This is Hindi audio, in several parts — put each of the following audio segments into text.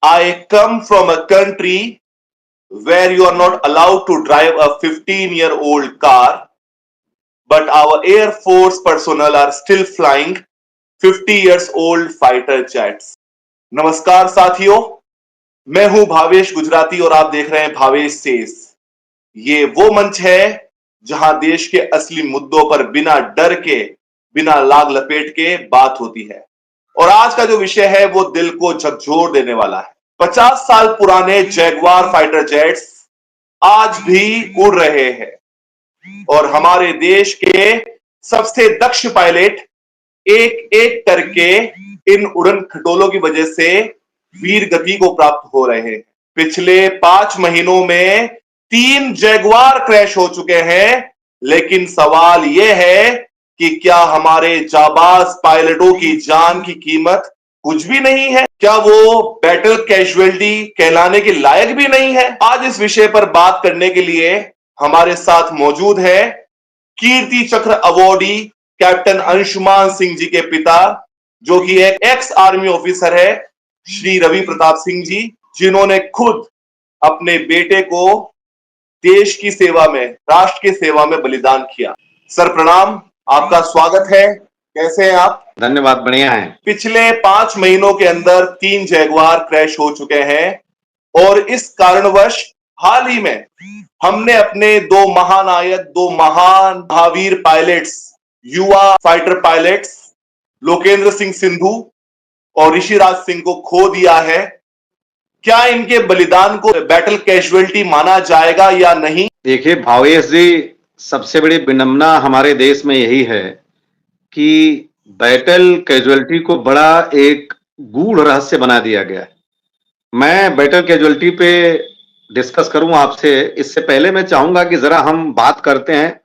I come from a country where you are not allowed to drive a 15-year-old car, but our Air Force personnel are still flying 50 years old fighter jets. नमस्कार साथियों, मैं हूं भावेश गुजराती और आप देख रहे हैं भावेश सेज। ये वो मंच है जहां देश के असली मुद्दों पर बिना डर के, बिना लाग लपेट के बात होती है। और आज का जो विषय है वो दिल को झकझोर देने वाला है। 50 साल पुराने जैगवार फाइटर जेट्स आज भी उड़ रहे हैं और हमारे देश के सबसे दक्ष पायलट एक एक करके इन उड़न खटोलों की वजह से वीर गति को प्राप्त हो रहे हैं। पिछले 5 महीनों में 3 जैगवार क्रैश हो चुके हैं, लेकिन सवाल यह है कि क्या हमारे जाबाज पायलटों की जान की कीमत कुछ भी नहीं है? क्या वो बैटल कैजुअलिटी कहलाने के लायक भी नहीं है? आज इस विषय पर बात करने के लिए हमारे साथ मौजूद है कीर्ति चक्र अवॉर्डी कैप्टन अंशुमान सिंह जी के पिता, जो कि एक एक्स आर्मी ऑफिसर है, श्री रवि प्रताप सिंह जी, जिन्होंने खुद अपने बेटे को देश की सेवा में, राष्ट्र की सेवा में बलिदान किया। सर प्रणाम, आपका स्वागत है। कैसे हैं आप? धन्यवाद, बढ़िया है। पिछले 5 महीनों के अंदर 3 जैगवार क्रैश हो चुके हैं और इस कारणवश हाल ही में हमने अपने 2 महानायक, 2 महान महावीर पायलट्स, युवा फाइटर पायलट्स लोकेंद्र सिंह सिंधु और ऋषिराज सिंह को खो दिया है। क्या इनके बलिदान को बैटल कैजुअलिटी माना जाएगा या नहीं? देखिए भावेश जी, सबसे बड़ी विडंबना हमारे देश में यही है कि बैटल कैजुअलिटी को बड़ा एक गूढ़ रहस्य बना दिया गया है। मैं बैटल कैजुअलिटी पे डिस्कस करूं आपसे, इससे पहले मैं चाहूंगा कि जरा हम बात करते हैं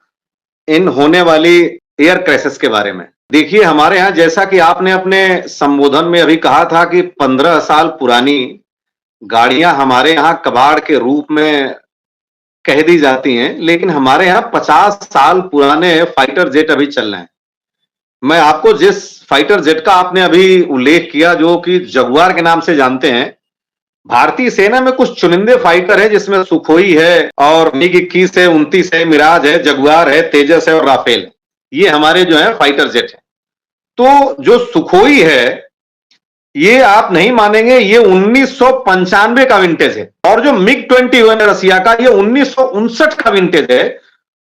इन होने वाली एयर क्रैशेस के बारे में। देखिए, हमारे यहाँ, जैसा कि आपने अपने संबोधन में अभी कहा था कि 15 साल पुरानी गाड़ियां हमारे यहाँ कबाड़ के रूप में कह दी जाती हैं, लेकिन हमारे यहाँ 50 साल पुराने फाइटर जेट अभी चल रहे हैं। मैं आपको जिस फाइटर जेट का आपने अभी उल्लेख किया, जो कि जगुआर के नाम से जानते हैं, भारतीय सेना में कुछ चुनिंदे फाइटर हैं जिसमें सुखोई है और मिग 21 है, 29 है, मिराज है, जगुआर है, तेजस है और राफेल। ये हमारे जो है फाइटर जेट है। तो जो सुखोई है, ये आप नहीं मानेंगे, ये 1995 का विंटेज है। और जो मिग 21 है रसिया का, ये 1959 का विंटेज है।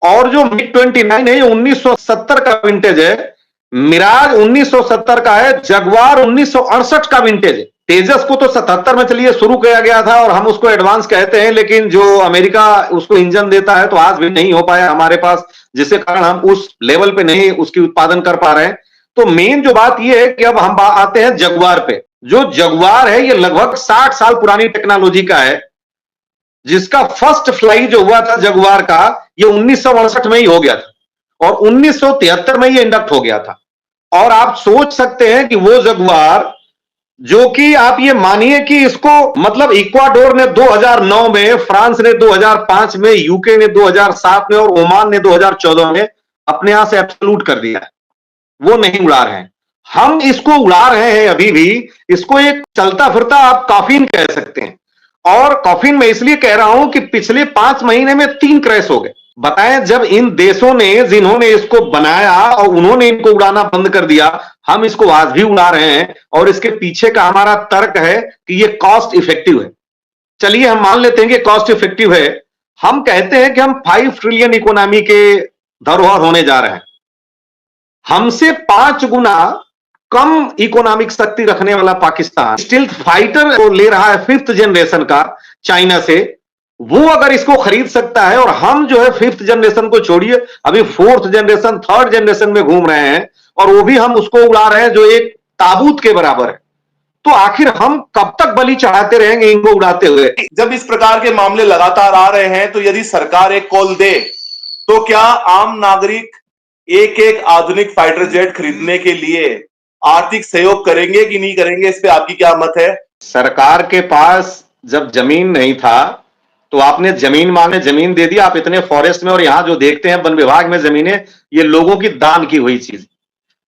और जो मिग 29 है, ये 1970 का विंटेज है। मिराज 1970 का है। जगुआर 1968 का विंटेज है। तेजस को तो 77 में चलिए शुरू किया गया था और हम उसको एडवांस कहते हैं, लेकिन जो अमेरिका उसको इंजन देता है तो आज भी नहीं हो पाया हमारे पास, जिसके कारण हम उस लेवल पे नहीं उसकी उत्पादन कर पा रहे हैं। तो मेन जो बात यह है कि अब हम आते हैं जगुआर पे। जो जगुआर है, ये लगभग 60 साल पुरानी टेक्नोलॉजी का है, जिसका फर्स्ट फ्लाइट जो हुआ था जगुआर का, ये 1968 में ही हो गया था और 1973 में ये इंडक्ट हो गया था। और आप सोच सकते हैं कि वो जगुआर, जो कि आप ये मानिए कि इसको मतलब इक्वाडोर ने 2009 में, फ्रांस ने 2005 में, यूके ने 2007 में और ओमान ने 2014 में अपने यहां से एब्सोल्यूट कर दिया है। वो नहीं उड़ा रहे हैं, हम इसको उड़ा रहे हैं अभी भी। इसको एक चलता फिरता आप कॉफिन कह सकते हैं। और कॉफिन में इसलिए कह रहा हूं कि पिछले 5 महीने में 3 क्रैश हो गए। बताएं, जब इन देशों ने, जिन्होंने इसको बनाया और उन्होंने इनको उड़ाना बंद कर दिया, हम इसको आज भी उड़ा रहे हैं। और इसके पीछे का हमारा तर्क है कि ये कॉस्ट इफेक्टिव है। चलिए हम मान लेते हैं कि कॉस्ट इफेक्टिव है। हम कहते हैं कि हम 5 ट्रिलियन इकोनॉमी के धरोहर होने जा रहे हैं। हमसे 5 गुना कम इकोनॉमिक शक्ति रखने वाला पाकिस्तान स्टील्थ फाइटर को ले रहा है 5th जनरेशन का चाइना से। वो अगर इसको खरीद सकता है और हम जो है 5th जनरेशन को छोड़िए, अभी 4th जनरेशन, 3rd जनरेशन में घूम रहे हैं और वो भी हम उसको उड़ा रहे हैं जो एक ताबूत के बराबर है। तो आखिर हम कब तक बलि चढ़ाते रहेंगे इनको उड़ाते हुए? जब इस प्रकार के मामले लगातार आ रहे हैं, तो यदि सरकार एक कॉल दे, तो क्या आम नागरिक एक एक आधुनिक फाइटर जेट खरीदने के लिए आर्थिक सहयोग करेंगे कि नहीं करेंगे? इस पे आपकी क्या मत है? सरकार के पास जब जमीन नहीं था तो आपने जमीन मांगे, जमीन दे दी। आप इतने फॉरेस्ट में और यहां जो देखते हैं वन विभाग में जमीनें, ये लोगों की दान की हुई चीज।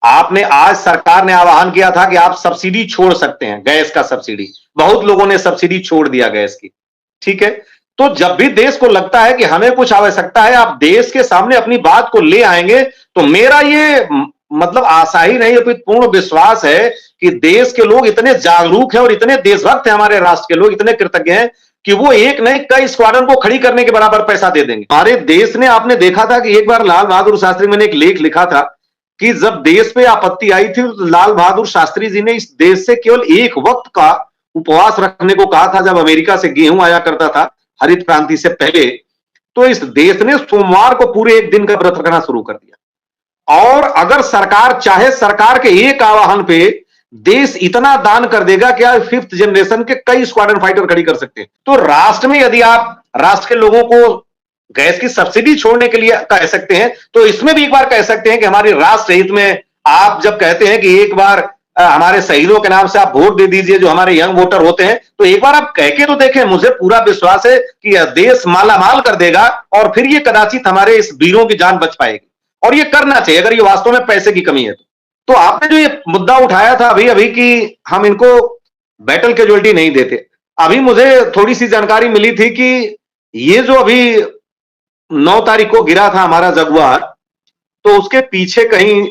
आपने आज सरकार ने आह्वान किया था कि आप सब्सिडी छोड़ सकते हैं, गैस का सब्सिडी। बहुत लोगों ने सब्सिडी छोड़ दिया गैस की। ठीक है? तो जब भी देश को लगता है कि हमें कुछ आवश्यकता है, आप देश के सामने अपनी बात को ले आएंगे, तो मेरा ये मतलब आशा ही नहीं, अपितु पूर्ण विश्वास है कि देश के लोग इतने जागरूक हैं और इतने देशभक्त हैं, हमारे राष्ट्र के लोग इतने कृतज्ञ हैं कि वो एक नहीं कई स्क्वाड्रन को खड़ी करने के बराबर पैसा दे देंगे। हमारे देश ने, आपने देखा था कि एक बार लाल बहादुर शास्त्री, मैंने एक लेख लिखा था कि जब देश पे आपत्ति आई थी, तो लाल बहादुर शास्त्री जी ने इस देश से केवल एक वक्त का उपवास रखने को कहा था, जब अमेरिका से गेहूं आया करता था हरित क्रांति से पहले। तो इस देश ने सोमवार को पूरे एक दिन का व्रत रखना शुरू कर दिया। और अगर सरकार चाहे, सरकार के एक आह्वान पे देश इतना दान कर देगा कि आज 5th जनरेशन के कई स्क्वाड्रन फाइटर खड़ी कर सकते हैं। तो राष्ट्र में यदि आप राष्ट्र के लोगों को गैस की सब्सिडी छोड़ने के लिए कह सकते हैं, तो इसमें भी एक बार कह सकते हैं कि हमारे राष्ट्र हित में आप जब कहते हैं कि एक बार हमारे शहीदों के नाम से आप वोट दे दीजिए, जो हमारे यंग वोटर होते हैं, तो एक बार आप कह के तो देखें। मुझे पूरा विश्वास है कि यह देश मालामाल कर देगा और फिर ये कदाचित हमारे इस वीरों की जान बच पाएगी। और ये करना चाहिए अगर ये वास्तव में पैसे की कमी है तो आपने जो ये मुद्दा उठाया था अभी अभी कि हम इनको बैटल कैजुअलिटी नहीं देते, अभी मुझे थोड़ी सी जानकारी मिली थी कि ये जो अभी 9 तारीख को गिरा था हमारा जगुआर, तो उसके पीछे कहीं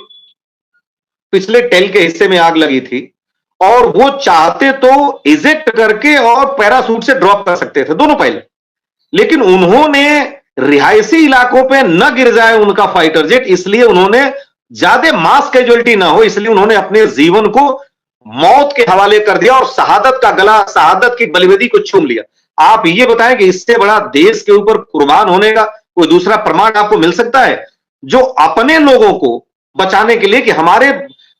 पिछले टेल के हिस्से में आग लगी थी और वो चाहते तो इजेक्ट करके और पैराशूट से ड्रॉप कर सकते थे दोनों पायलट, लेकिन उन्होंने रिहायशी इलाकों पे न गिर जाए उनका फाइटर जेट, इसलिए उन्होंने ज्यादा मास कैजुअलिटी ना हो, इसलिए उन्होंने अपने जीवन को मौत के हवाले कर दिया और शहादत का गला, शहादत की बलिवेदी को चूम लिया। आप ये बताएं कि इससे बड़ा देश के ऊपर कुर्बान होने का कोई दूसरा प्रमाण आपको मिल सकता है, जो अपने लोगों को बचाने के लिए कि हमारे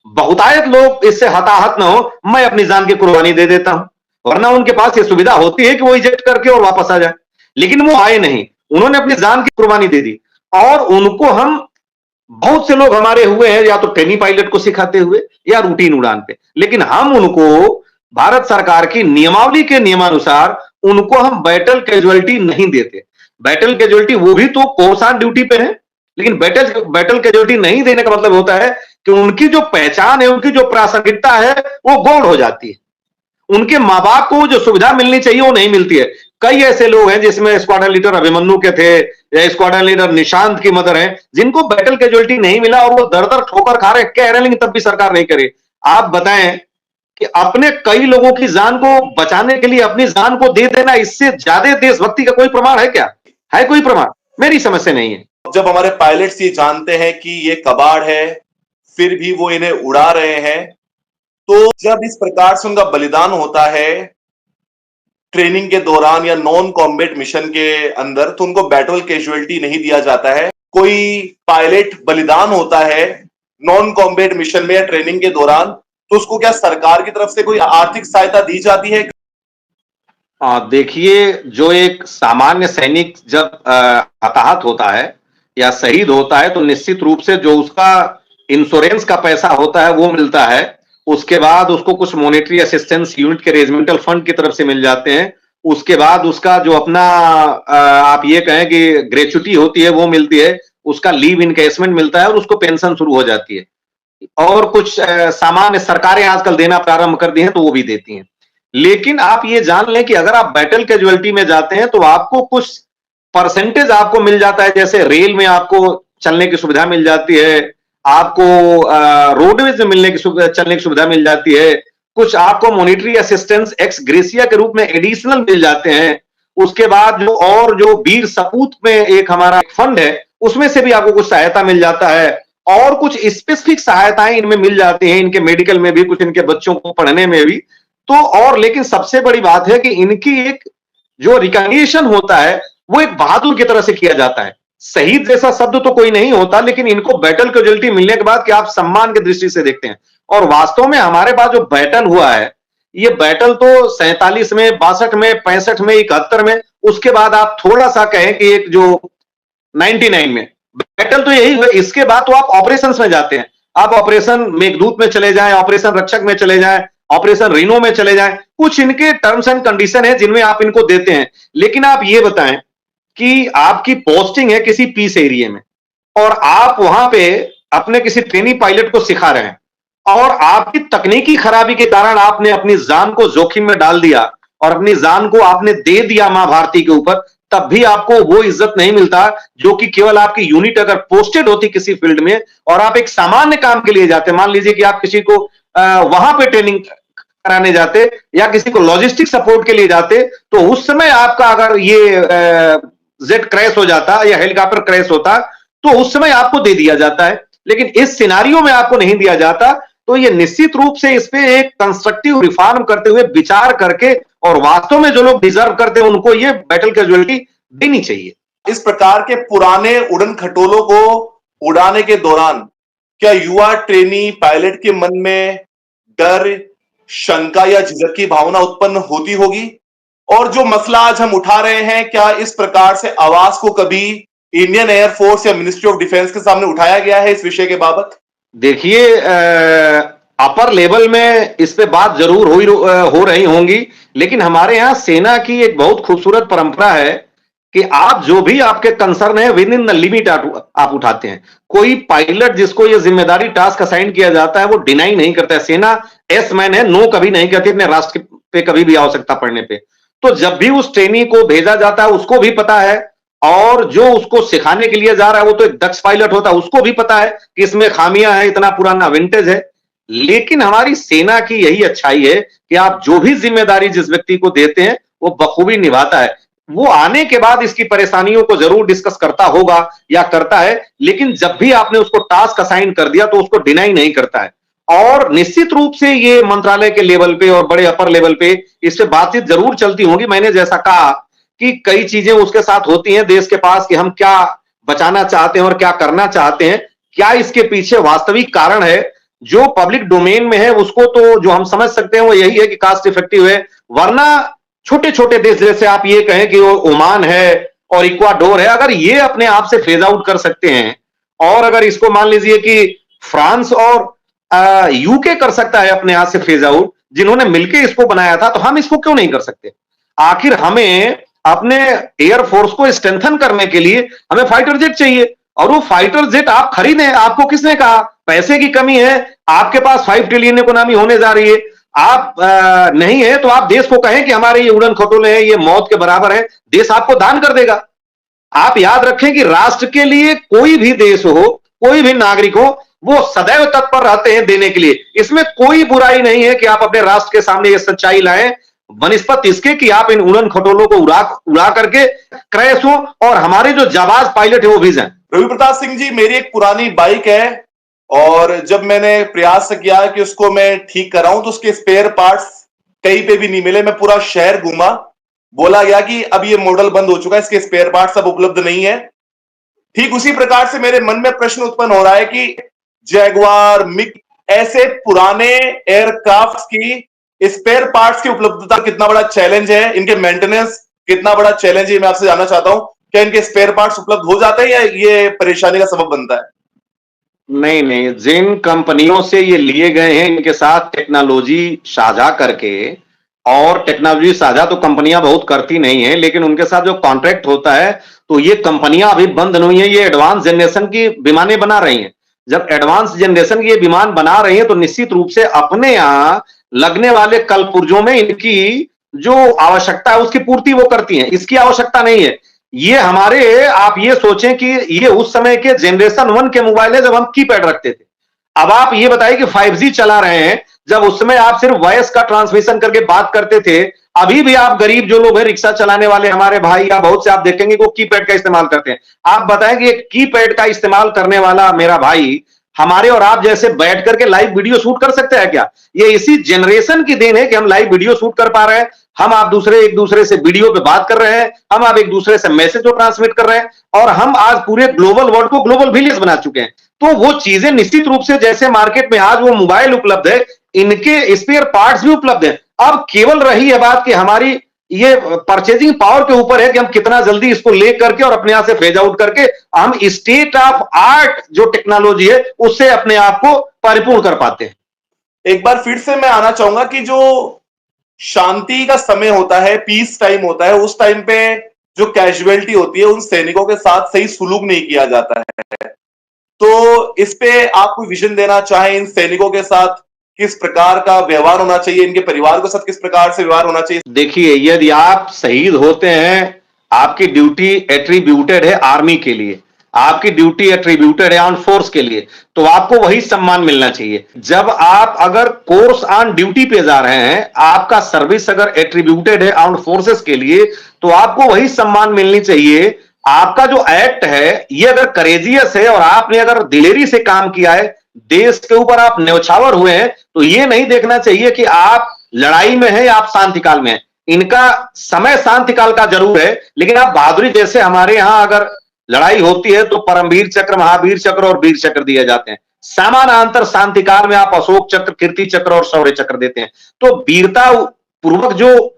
बहुतायत लोग इससे हताहत ना हो, मैं अपनी जान की कुर्बानी दे देता हूं। वरना उनके पास ये सुविधा होती है कि वो इजेक्ट करके और वापस आ जाए, लेकिन वो आए नहीं, उन्होंने अपनी जान की कुर्बानी दे दी। और उनको हम, बहुत से लोग हमारे हुए हैं या तो ट्रेनी पायलट को सिखाते हुए या रूटीन उड़ान पे, लेकिन हम उनको भारत सरकार की नियमावली के नियमानुसार उनको हम बैटल कैजुअलिटी नहीं देते। बैटल कैजुअलिटी वो भी तो कोर्स ऑन ड्यूटी पे है, लेकिन बैटल कैजुअलिटी नहीं देने का मतलब होता है कि उनकी जो पहचान है, उनकी जो प्रासंगिकता है, वो गौण हो जाती है। उनके माँ बाप को जो सुविधा मिलनी चाहिए वो नहीं मिलती है। कई ऐसे लोग हैं जिसमें स्क्वाड्रन लीडर अभिमन्यु के थे या स्क्वाड्रन लीडर निशांत की मदर है, जिनको बैटल कैजुअलिटी नहीं मिला और वो दर दर ठोकर खा रहे, कह रहे हैं, लेकिन तब भी सरकार नहीं करे। आप बताएं कि अपने कई लोगों की जान को बचाने के लिए अपनी जान को दे देना, इससे ज्यादा देशभक्ति का कोई प्रमाण है क्या? है कोई प्रमाण? मेरी समझ से नहीं है। जब हमारे पायलट्स ये जानते हैं कि ये कबाड़ है, फिर भी वो इन्हें उड़ा रहे हैं, तो जब इस प्रकार से उनका बलिदान होता है ट्रेनिंग के दौरान या नॉन कॉम्बैट मिशन के अंदर, तो उनको बैटल कैजुअलिटी नहीं दिया जाता है। कोई पायलट बलिदान होता है नॉन कॉम्बैट मिशन में या ट्रेनिंग के दौरान, तो उसको क्या सरकार की तरफ से कोई आर्थिक सहायता दी जाती है? देखिए, जो एक सामान्य सैनिक जब हताहत होता है या शहीद होता है, तो निश्चित रूप से जो उसका इंश्योरेंस का पैसा होता है वो मिलता है। उसके बाद उसको कुछ मॉनेटरी असिस्टेंस यूनिट के रेजिमेंटल फंड की तरफ से मिल जाते हैं। उसके बाद उसका जो अपना आप ये कहें कि ग्रेच्युटी होती है वो मिलती है, उसका लीव इनकेसमेंट मिलता है और उसको पेंशन शुरू हो जाती है। और कुछ सामान्य सरकारें आजकल देना प्रारंभ कर दी हैं तो वो भी देती हैं। लेकिन आप ये जान लें कि अगर आप बैटल कैजुअलिटी में जाते हैं तो आपको कुछ परसेंटेज आपको मिल जाता है, जैसे रेल में आपको चलने की सुविधा मिल जाती है, आपको रोडवेज में चलने की सुविधा मिल जाती है, कुछ आपको मॉनिटरी असिस्टेंस एक्स ग्रेसिया के रूप में एडिशनल मिल जाते हैं। उसके बाद जो वीर सपूत में एक हमारा फंड है, उसमें से भी आपको कुछ सहायता मिल जाता है और कुछ स्पेसिफिक सहायताएं इनमें मिल जाती हैं, इनके मेडिकल में भी, कुछ इनके बच्चों को पढ़ने में भी। तो और लेकिन सबसे बड़ी बात है कि इनकी एक जो रिकॉग्निशन होता है वो एक बहादुर की तरह से किया जाता है। शहीद जैसा शब्द तो कोई नहीं होता, लेकिन इनको बैटल कैजुअलिटी मिलने के बाद कि आप सम्मान की दृष्टि से देखते हैं। और वास्तव में हमारे पास जो बैटल हुआ है, ये बैटल तो 47 में, 62 में, 65 में, 71 में, उसके बाद आप थोड़ा सा कहें कि एक जो 99 में बैटल तो यही हुआ। इसके बाद तो आप ऑपरेशन में जाते हैं, आप ऑपरेशन मेघदूत में चले जाएं, ऑपरेशन रक्षक में चले जाएं, ऑपरेशन रीनो में चले जाएं, कुछ इनके टर्म्स एंड कंडीशन है जिनमें आप इनको देते हैं। लेकिन आप ये बताएं कि आपकी पोस्टिंग है किसी पीस एरिया में और आप वहां पे अपने किसी ट्रेनी पायलट को सिखा रहे हैं और आपकी तकनीकी खराबी के कारण आपने अपनी जान को जोखिम में डाल दिया और अपनी जान को आपने दे दिया मां भारती के ऊपर, तब भी आपको वो इज्जत नहीं मिलता जो कि केवल आपकी यूनिट अगर पोस्टेड होती किसी फील्ड में और आप एक सामान्य काम के लिए जाते, मान लीजिए कि आप किसी को वहां पे ट्रेनिंग कराने जाते या किसी को लॉजिस्टिक सपोर्ट के लिए जाते, तो उस समय आपका अगर ये जेट क्रैश हो जाता या हेलीकॉप्टर क्रैश होता, तो उस समय आपको दे दिया जाता है, लेकिन इस सिनारियो में आपको नहीं दिया जाता। तो ये निश्चित रूप से इस पे एक कंस्ट्रक्टिव रिफॉर्म करते हुए विचार करके और वास्तव में जो लोग डिजर्व करते हैं उनको ये बैटल कैजुअलिटी देनी चाहिए। इस प्रकार के पुराने उड़न खटोलों को उड़ाने के दौरान क्या युवा ट्रेनी पायलट के मन में डर, शंका या झिझक की भावना उत्पन्न होती होगी? और जो मसला आज हम उठा रहे हैं, क्या इस प्रकार से आवाज को कभी इंडियन एयरफोर्स या मिनिस्ट्री ऑफ डिफेंस के सामने उठाया गया है इस विषय के बाबत? देखिए, अपर लेवल में इस पे बात जरूर हो रही होंगी, लेकिन हमारे यहाँ सेना की एक बहुत खूबसूरत परंपरा है कि आप जो भी आपके कंसर्न है विद इन द लिमिट आप उठाते हैं। कोई पायलट जिसको ये जिम्मेदारी टास्क असाइन किया जाता है वो डिनाई नहीं करता है। सेना एस मैन है, नो कभी नहीं कहती अपने राष्ट्र पे कभी भी आवश्यकता पड़ने पे। तो जब भी उस ट्रेनी को भेजा जाता है उसको भी पता है और जो उसको सिखाने के लिए जा रहा है वो तो एक दक्ष पायलट होता है, उसको भी पता है कि इसमें खामियां हैं, इतना पुराना विंटेज है। लेकिन हमारी सेना की यही अच्छाई है कि आप जो भी जिम्मेदारी जिस व्यक्ति को देते हैं वो बखूबी निभाता है। वो आने के बाद इसकी परेशानियों को जरूर डिस्कस करता होगा या करता है, लेकिन जब भी आपने उसको टास्क असाइन कर दिया तो उसको डिनाई नहीं करता है। और निश्चित रूप से ये मंत्रालय के लेवल पे और बड़े अपर लेवल पे इस पे बातचीत जरूर चलती होंगी। मैंने जैसा कहा कि कई चीजें उसके साथ होती हैं देश के पास कि हम क्या बचाना चाहते हैं और क्या करना चाहते हैं, क्या इसके पीछे वास्तविक कारण है। जो पब्लिक डोमेन में है उसको तो जो हम समझ सकते हैं वो यही है कि कास्ट इफेक्टिव है, वरना छोटे छोटे देश जैसे आप ये कहें कि वो ओमान है और इक्वाडोर है, अगर ये अपने आप से फेज आउट कर सकते हैं और अगर इसको मान लीजिए कि फ्रांस और यूके कर सकता है अपने हाथ से फेज आउट, जिन्होंने मिलकर इसको बनाया था, तो हम इसको क्यों नहीं कर सकते। आखिर हमें अपने एयरफोर्स को स्ट्रेंथन करने के लिए हमें फाइटर जेट चाहिए और वो फाइटर जेट आप खरीदें, आपको किसने कहा। पैसे की कमी है, आपके पास 5 ट्रिलियन इकोनॉमी होने जा रही है, आप नहीं है तो आप देश को कहें कि हमारे ये उड़न खटोले हैं, ये मौत के बराबर है, देश आपको दान कर देगा। आप याद रखें कि राष्ट्र के लिए कोई भी देश हो, कोई भी नागरिक हो, वो सदैव तत्पर रहते हैं देने के लिए। इसमें कोई बुराई नहीं है कि आप अपने राष्ट्र के सामने ये सच्चाई लाएं, बनिस्पत इसके कि आप इन उड़न खटोलों को उड़ा करके क्रैश हो और हमारे जो जाबाज पायलट है वो भी जाएं। रवि प्रताप सिंह जी, मेरी एक पुरानी बाइक है और जब मैंने प्रयास किया कि उसको मैं ठीक कराऊं तो उसके स्पेयर पार्ट्स कहीं पे भी नहीं मिले। मैं पूरा शहर घूमा, बोला गया कि अब ये मॉडल बंद हो चुका है, इसके स्पेयर पार्ट्स अब उपलब्ध नहीं है। ठीक उसी प्रकार से मेरे मन में प्रश्न उत्पन्न हो रहा है कि जैगवार, मिग ऐसे पुराने एयरक्राफ्ट की स्पेयर पार्ट्स की उपलब्धता कितना बड़ा चैलेंज है, इनके मेंटेनेंस कितना बड़ा चैलेंज है, मैं आपसे जानना चाहता हूं। क्या इनके स्पेयर पार्ट्स उपलब्ध हो जाते हैं या ये परेशानी का सबब बनता है? नहीं नहीं, जिन कंपनियों से ये लिए गए हैं इनके साथ टेक्नोलॉजी साझा करके, और टेक्नोलॉजी साझा तो कंपनियां बहुत करती नहीं है, लेकिन उनके साथ जो कॉन्ट्रैक्ट होता है तो ये कंपनियां अभी बंद नहीं है, ये एडवांस जनरेशन की विमानें बना रही हैं। जब एडवांस जनरेशन की ये विमान बना रही है तो निश्चित रूप से अपने यहाँ लगने वाले कल पुर्जों में इनकी जो आवश्यकता है उसकी पूर्ति वो करती हैं, इसकी आवश्यकता नहीं है। ये हमारे, आप ये सोचें कि ये उस समय के जनरेशन 1 के मोबाइल है जब हम कीपैड रखते थे। अब आप ये बताइए कि 5G चला रहे हैं, जब उस समय आप सिर्फ वॉइस का ट्रांसमिशन करके बात करते थे। अभी भी आप गरीब जो लोग हैं रिक्शा चलाने वाले हमारे भाई या बहुत से आप देखेंगे कि वो कीपैड का इस्तेमाल करते हैं। आप बताएं कि एक कीपैड का इस्तेमाल करने वाला मेरा भाई हमारे और आप जैसे बैठ करके लाइव वीडियो शूट कर सकते हैं क्या? ये इसी जनरेशन की देन है कि हम लाइव वीडियो शूट कर पा रहे हैं, हम आप एक दूसरे से वीडियो पे बात कर रहे हैं, हम आप एक दूसरे से मैसेज को ट्रांसमिट कर रहे हैं और हम आज पूरे ग्लोबल वर्ल्ड को ग्लोबल विलेज बना चुके हैं। तो वो चीजें निश्चित रूप से जैसे मार्केट में आज वो मोबाइल उपलब्ध है, इनके स्पेयर पार्ट्स भी उपलब्ध हैं। अब केवल रही है बात कि हमारी ये परचेजिंग पावर के ऊपर है कि हम कितना जल्दी इसको ले करके और अपने आप से फेज आउट करके हम स्टेट ऑफ आर्ट जो टेक्नोलॉजी है उससे अपने आप को परिपूर्ण कर पाते हैं। एक बार फिर से मैं आना चाहूंगा कि जो शांति का समय होता है, पीस टाइम होता है, उस टाइम पे जो कैजुअलिटी होती है उन सैनिकों के साथ सही सुलूक नहीं किया जाता है। तो इस पे आप कोई विजन देना चाहें, इन सैनिकों के साथ किस प्रकार का व्यवहार होना चाहिए, इनके परिवार के साथ किस प्रकार से व्यवहार होना चाहिए? देखिए, यदि आप शहीद होते हैं, आपकी ड्यूटी एट्रीब्यूटेड है आर्मी के लिए, आपकी ड्यूटी एट्रीब्यूटेड है आर्म फोर्स के लिए, तो आपको वही सम्मान मिलना चाहिए। जब आप अगर कोर्स ऑन ड्यूटी पे जा रहे हैं, आपका सर्विस अगर एट्रीब्यूटेड है आर्म फोर्सेस के लिए, तो आपको वही सम्मान मिलनी चाहिए। आपका जो एक्ट है, ये अगर करेजियस है और आपने अगर दिलेरी से काम किया है, देश के ऊपर आप न्यौछावर हुए हैं, तो ये नहीं देखना चाहिए कि आप लड़ाई में है या आप शांति काल में है। इनका समय शांति काल का जरूर है, लेकिन आप बहादुरी जैसे हमारे यहां अगर लड़ाई होती है तो परमवीर चक्र, महावीर चक्र और वीर चक्र दिए जाते हैं। समानांतर शांति काल में आप अशोक चक्र, कीर्ति चक्र और शौर्य चक्र देते हैं। तो वीरता पूर्वक जो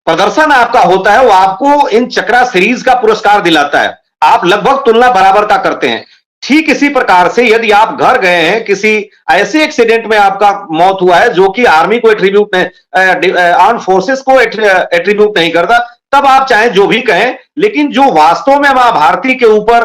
प्रदर्शन आपका होता है वो आपको इन चक्रा सीरीज का पुरस्कार दिलाता है। आप लगभग तुलना बराबर का करते हैं। ठीक इसी प्रकार से यदि आप घर गए हैं, किसी ऐसे एक्सीडेंट में आपका मौत हुआ है जो कि आर्मी को एट्रीब्यूट नहीं, आर्म फोर्सेस को एट्रीब्यूट नहीं करता, तब आप चाहे जो भी कहें, लेकिन जो वास्तव में मां भारती के ऊपर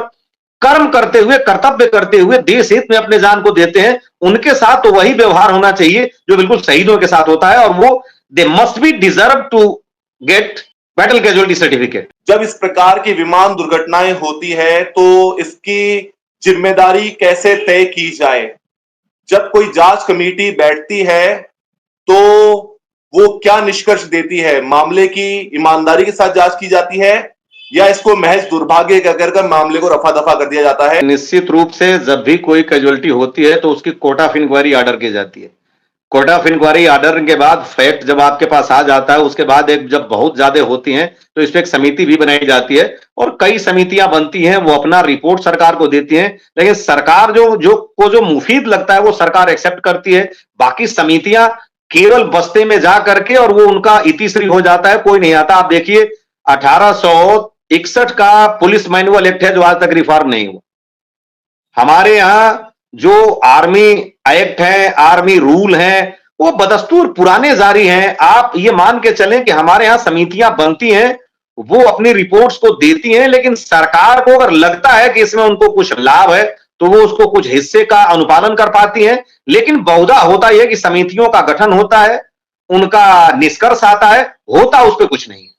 कर्म करते हुए, कर्तव्य करते हुए देश हित में अपने जान को देते हैं, उनके साथ तो वही व्यवहार होना चाहिए जो बिल्कुल शहीदों के साथ होता है, और वो they must be deserve to get battle casualty certificate. जब इस प्रकार की विमान दुर्घटनाएं होती है तो इसकी जिम्मेदारी कैसे तय की जाए? जब कोई जांच कमेटी बैठती है तो वो क्या निष्कर्ष देती है? मामले की ईमानदारी के साथ जांच की जाती है या इसको महज दुर्भाग्य कहकर मामले को रफा दफा कर दिया जाता है? निश्चित रूप से जब भी कोई कैजुअलिटी होती है तो उसकी कोर्ट ऑफ इंक्वायरी ऑर्डर की जाती है। कोर्ट ऑफ इंक्वायरी ऑर्डर के बाद फैक्ट जब आपके पास आ जाता है, उसके बाद एक जब बहुत ज्यादा होती हैं तो इस पे एक समिति भी बनाई जाती है और कई समितियां बनती हैं, वो अपना रिपोर्ट सरकार को देती हैं, लेकिन सरकार जो मुफीद लगता है वो सरकार एक्सेप्ट करती है। बाकी समितियां केवल बस्ते में जा करके और वो उनका इतिश्री हो जाता है, कोई नहीं आता। आप देखिए 1861 का पुलिस मैनुअल एक्ट है जो आज तक रिफॉर्म नहीं हुआ। हमारे यहां जो आर्मी एक्ट है, आर्मी रूल है, वो बदस्तूर पुराने जारी हैं। आप ये मान के चलें कि हमारे यहां समितियां बनती हैं, वो अपनी रिपोर्ट्स को देती हैं, लेकिन सरकार को अगर लगता है कि इसमें उनको कुछ लाभ है तो वो उसको कुछ हिस्से का अनुपालन कर पाती हैं। लेकिन बहुधा होता यह कि समितियों का गठन होता है, उनका निष्कर्ष आता है, होता उस पर कुछ नहीं है।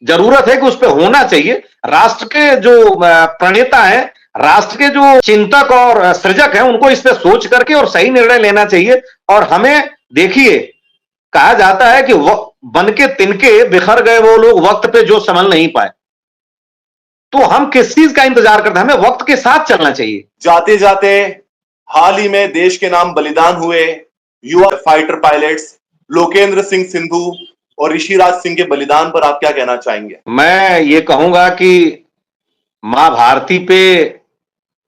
जरूरत है कि उस पर होना चाहिए। राष्ट्र के जो प्रणेता हैं, राष्ट्र के जो चिंतक और सृजक हैं, उनको इस पे सोच करके और सही निर्णय लेना चाहिए। और हमें देखिए, कहा जाता है कि बन के तिनके बिखर गए वो लोग वक्त पे जो संभल नहीं पाए। तो हम किस चीज का इंतजार करते हैं? हमें वक्त के साथ चलना चाहिए। जाते जाते हाल ही में देश के नाम बलिदान हुए युवा फाइटर पायलट्स लोकेंद्र सिंह सिंधु और ऋषिराज सिंह के बलिदान पर आप क्या कहना चाहेंगे? मैं ये कहूंगा कि मां भारती पे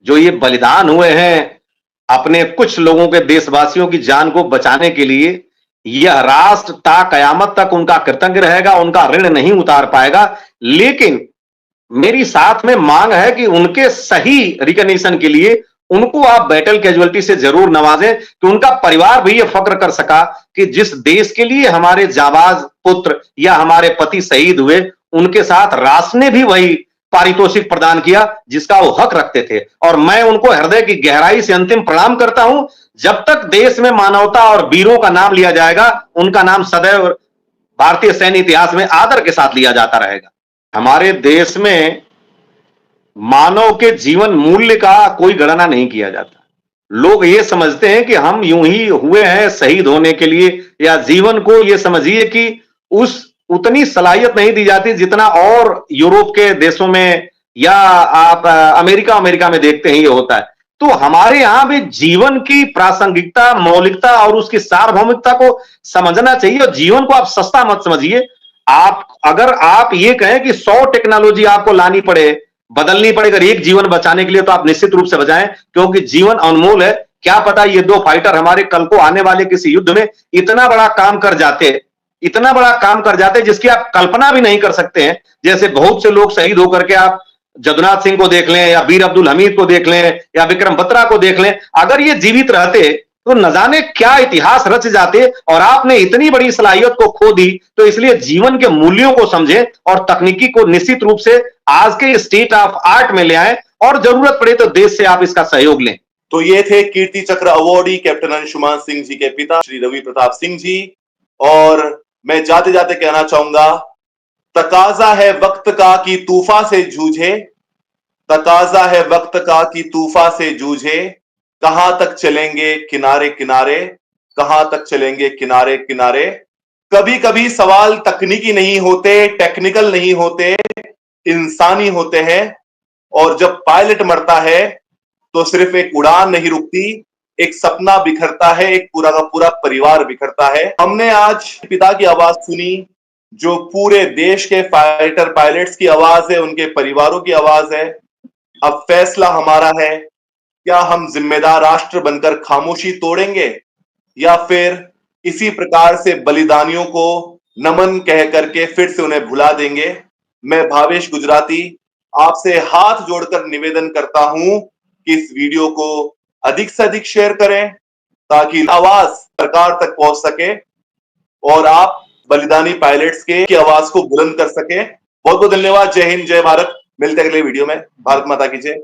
जो ये बलिदान हुए हैं अपने कुछ लोगों के, देशवासियों की जान को बचाने के लिए, यह राष्ट्र ता कयामत तक उनका कृतज्ञ रहेगा, उनका ऋण नहीं उतार पाएगा। लेकिन मेरी साथ में मांग है कि उनके सही रिकॉग्निशन के लिए उनको आप बैटल कैजुअलिटी से जरूर नवाजें, कि उनका परिवार भी ये फक्र कर सका कि जिस देश के लिए हमारे जाबाज पुत्र या हमारे पति शहीद हुए, उनके साथ राष्ट्र ने भी वही पारितोषिक प्रदान किया जिसका वो हक रखते थे। और मैं उनको हृदय की गहराई से अंतिम प्रणाम करता हूं। जब तक देश में मानवता और वीरों का नाम लिया जाएगा, उनका नाम सदैव भारतीय सैन्य इतिहास में आदर के साथ लिया जाता रहेगा। हमारे देश में मानव के जीवन मूल्य का कोई गणना नहीं किया जाता। लोग ये समझते हैं कि हम यूं ही हुए हैं शहीद होने के लिए, या जीवन को ये समझिए कि उतनी सलाहियत नहीं दी जाती जितना और यूरोप के देशों में या आप अमेरिका में देखते हैं ये होता है। तो हमारे यहां भी जीवन की प्रासंगिकता, मौलिकता और उसकी सार्वभौमिकता को समझना चाहिए। और जीवन को आप सस्ता मत समझिए। अगर आप ये कहें कि 100 टेक्नोलॉजी आपको लानी पड़े, बदलनी पड़े अगर एक जीवन बचाने के लिए, तो आप निश्चित रूप से बचाएं, क्योंकि जीवन अनमोल है। क्या पता ये 2 फाइटर हमारे कल को आने वाले किसी युद्ध में इतना बड़ा काम कर जाते जिसकी आप कल्पना भी नहीं कर सकते हैं। जैसे बहुत से लोग शहीद होकर के, आप जदुनाथ सिंह को देख लें या वीर अब्दुल हमीद को देख लें या विक्रम बत्रा को देख लें, अगर ये जीवित रहते तो न जाने क्या इतिहास रच जाते। और आपने इतनी बड़ी सलाहियत को खो दी। तो इसलिए जीवन के मूल्यों को समझें और तकनीकी को निश्चित रूप से आज के स्टेट ऑफ आर्ट में ले आए और जरूरत पड़े तो देश से आप इसका सहयोग लें। तो ये थे कीर्ति चक्र अवॉर्डी कैप्टन अंशुमान सिंह जी के पिता श्री रवि प्रताप सिंह जी। और मैं जाते जाते कहना चाहूंगा, तकाजा है वक्त का कि तूफा से जूझे, तकाजा है वक्त का कि तूफा से जूझे, कहां तक चलेंगे किनारे किनारे, कहां तक चलेंगे किनारे किनारे। कभी कभी सवाल तकनीकी नहीं होते, टेक्निकल नहीं होते, इंसानी होते हैं। और जब पायलट मरता है तो सिर्फ एक उड़ान नहीं रुकती, एक सपना बिखरता है, एक पूरा का पूरा परिवार बिखरता है। हमने आज पिता की आवाज सुनी, जो पूरे देश के फाइटर पायलट्स की आवाज है, उनके परिवारों की आवाज है। अब फैसला हमारा है, क्या हम जिम्मेदार राष्ट्र बनकर खामोशी तोड़ेंगे या फिर इसी प्रकार से बलिदानियों को नमन कह करके फिर से उन्हें भुला देंगे। मैं भावेश गुजराती आपसे हाथ जोड़कर निवेदन करता हूं कि इस वीडियो को अधिक से अधिक शेयर करें, ताकि आवाज सरकार तक पहुंच सके और आप बलिदानी पायलट्स की आवाज को बुलंद कर सके। बहुत बहुत धन्यवाद। जय हिंद, जय भारत। मिलते हैं अगले वीडियो में। भारत माता की जय।